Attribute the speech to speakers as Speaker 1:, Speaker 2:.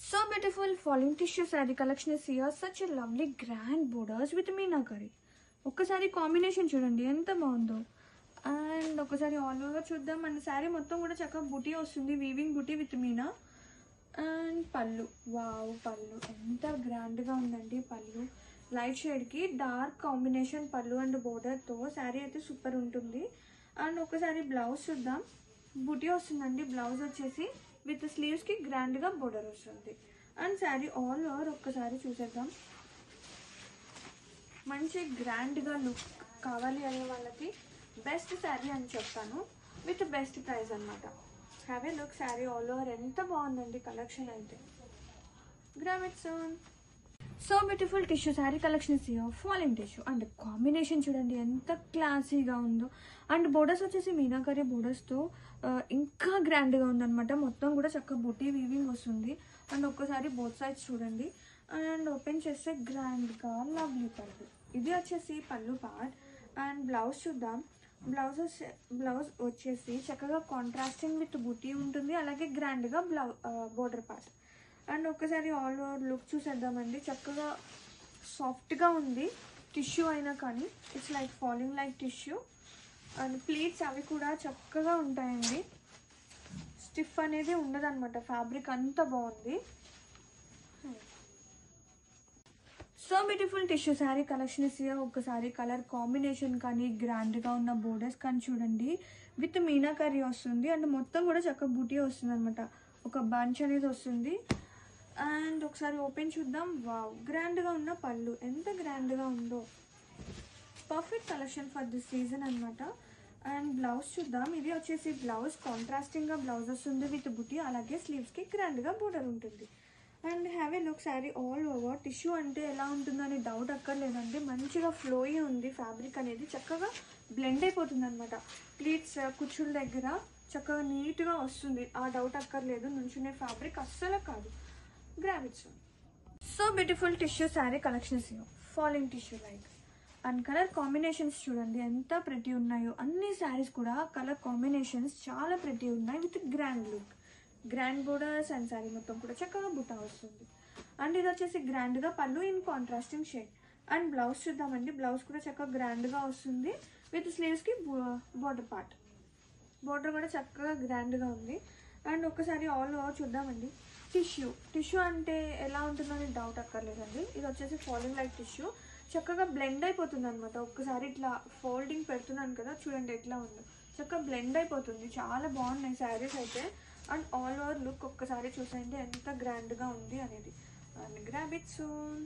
Speaker 1: So beautiful falling tissue saree collection is here. Such a lovely grand borders with meenakari. ఒక్కసారి combination చూడండి ఎంత బాగుందో. And ఒకసారి all over చూద్దాం. మన శారీ మొత్తం కూడా చక్కగా బుటీ వస్తుంది, weaving buti with Meena. And పళ్ళు, వావ్ పళ్ళు ఎంత గ్రాండ్గా ఉందండి. పళ్ళు లైట్ షేడ్కి డార్క్ కాంబినేషన్ పళ్ళు అండ్ బోర్డర్తో శారీ అయితే సూపర్ ఉంటుంది. అండ్ ఒకసారి బ్లౌజ్ చూద్దాం. బుటీ వస్తుందండి. బ్లౌజ్ వచ్చేసి విత్ స్లీవ్స్కి గ్రాండ్గా బోర్డర్ వస్తుంది. అండ్ శారీ ఆల్ ఓవర్ ఒక్కసారి చూసేద్దాం. మంచి గ్రాండ్గా లుక్ కావాలి అనే వాళ్ళకి బెస్ట్ శారీ అని చెప్తాను, విత్ బెస్ట్ ప్రైస్ అనమాట. Have a look. Sari all over ఎంత బాగుందండి కలెక్షన్ అయితే. Gram it soon. So beautiful tissue sari collection falling tissue and combination చూడండి ఎంత క్లాసీగా ఉందో. అండ్ బోర్డర్స్ వచ్చేసి మీనాకరీ బోర్డర్స్తో ఇంకా గ్రాండ్గా ఉందన్నమాట. మొత్తం కూడా చక్కగా బుటీ వీవింగ్ వస్తుంది. అండ్ ఒక్కసారి బోత్ సైడ్స్ చూడండి. అండ్ ఓపెన్ చేస్తే గ్రాండ్గా లవ్లీ పళ్ళు. ఇది వచ్చేసి పళ్ళు పార్ట్. అండ్ బ్లౌజ్ చూద్దాం. బ్లౌజ్ వచ్చేసి చక్కగా కాంట్రాస్టింగ్ విత్ బుటీ ఉంటుంది, అలాగే గ్రాండ్గా బోర్డర్ పార్ట్. అండ్ ఒక్కసారి ఆల్ ఓవర్ లుక్ చూసేద్దామండి. చక్కగా సాఫ్ట్గా ఉంది టిష్యూ అయినా కానీ, it's like falling like tissue. And pleats అవి కూడా చక్కగా ఉంటాయండి, స్టిఫ్ అనేది ఉండదన్నమాట. ఫ్యాబ్రిక్ అంత బాగుంది. So beautiful tissue sari collection ఒక్కసారి కలర్ కాంబినేషన్ కానీ గ్రాండ్గా ఉన్న బోర్డర్స్ కానీ చూడండి. విత్ మీనాకరీ వస్తుంది అండ్ మొత్తం కూడా చక్కగా బూటీ వస్తుంది అనమాట. ఒక బంచ్ అనేది వస్తుంది. అండ్ ఒకసారి ఓపెన్ చూద్దాం. వావ్ గ్రాండ్గా ఉన్న పళ్ళు ఎంత గ్రాండ్గా ఉందో. Perfect collection for this season అనమాట. అండ్ బ్లౌజ్ చూద్దాం. ఇది వచ్చేసి బ్లౌజ్ కాంట్రాస్టింగ్గా బ్లౌజ్ వస్తుంది విత్ బుటీ, అలాగే స్లీవ్స్కి గ్రాండ్గా బోర్డర్ ఉంటుంది. And have a look. Sari all over tissue అంటే ఎలా ఉంటుందో అని డౌట్ అక్కర్లేదండి. మంచిగా ఫ్లోయి ఉంది. ఫ్యాబ్రిక్ అనేది చక్కగా బ్లెండ్ అయిపోతుంది అనమాట. ప్లీట్స్ కుచ్చుల దగ్గర చక్కగా నీట్గా వస్తుంది, ఆ డౌట్ అక్కర్లేదు. నుంచునే ఫ్యాబ్రిక్ అస్సలు కాదు. గ్రావిట్స్. So beautiful tissue sari collections falling tissue like. And colour combinations చూడండి ఎంత ప్రెటీ ఉన్నాయో. అన్ని శారీస్ కూడా కలర్ కాంబినేషన్స్ చాలా ప్రెటీ ఉన్నాయి with grand look. Grand borders and sari మొత్తం కూడా చక్కగా బుట్ట వస్తుంది. అండ్ ఇది వచ్చేసి గ్రాండ్గా పళ్ళు in contrasting shade. And blouse చూద్దామండి. బ్లౌజ్ కూడా చక్కగా గ్రాండ్గా వస్తుంది విత్ స్లీవ్స్కి బోర్డర్ పార్ట్. బోర్డర్ కూడా చక్కగా గ్రాండ్గా ఉంది. అండ్ ఒక్కసారి ఆల్ ఓవర్ చూద్దామండి. టిష్యూ అంటే ఎలా ఉంటుందో అని డౌట్ అక్కర్లేదండి. ఇది వచ్చేసి ఫాలింగ్ లైక్ టిష్యూ చక్కగా బ్లెండ్ అయిపోతుంది అనమాట. ఒక్కసారి ఇట్లా ఫోల్డింగ్ పెడుతున్నాను కదా, చూడండి ఎట్లా ఉందో. చక్కగా బ్లెండ్ అయిపోతుంది. చాలా బాగున్నాయి శారీస్ అయితే. అండ్ ఆల్ ఓవర్ లుక్ ఒక్కసారి చూసేయండి ఎంత గ్రాండ్గా ఉంది అనేది. And grab it soon.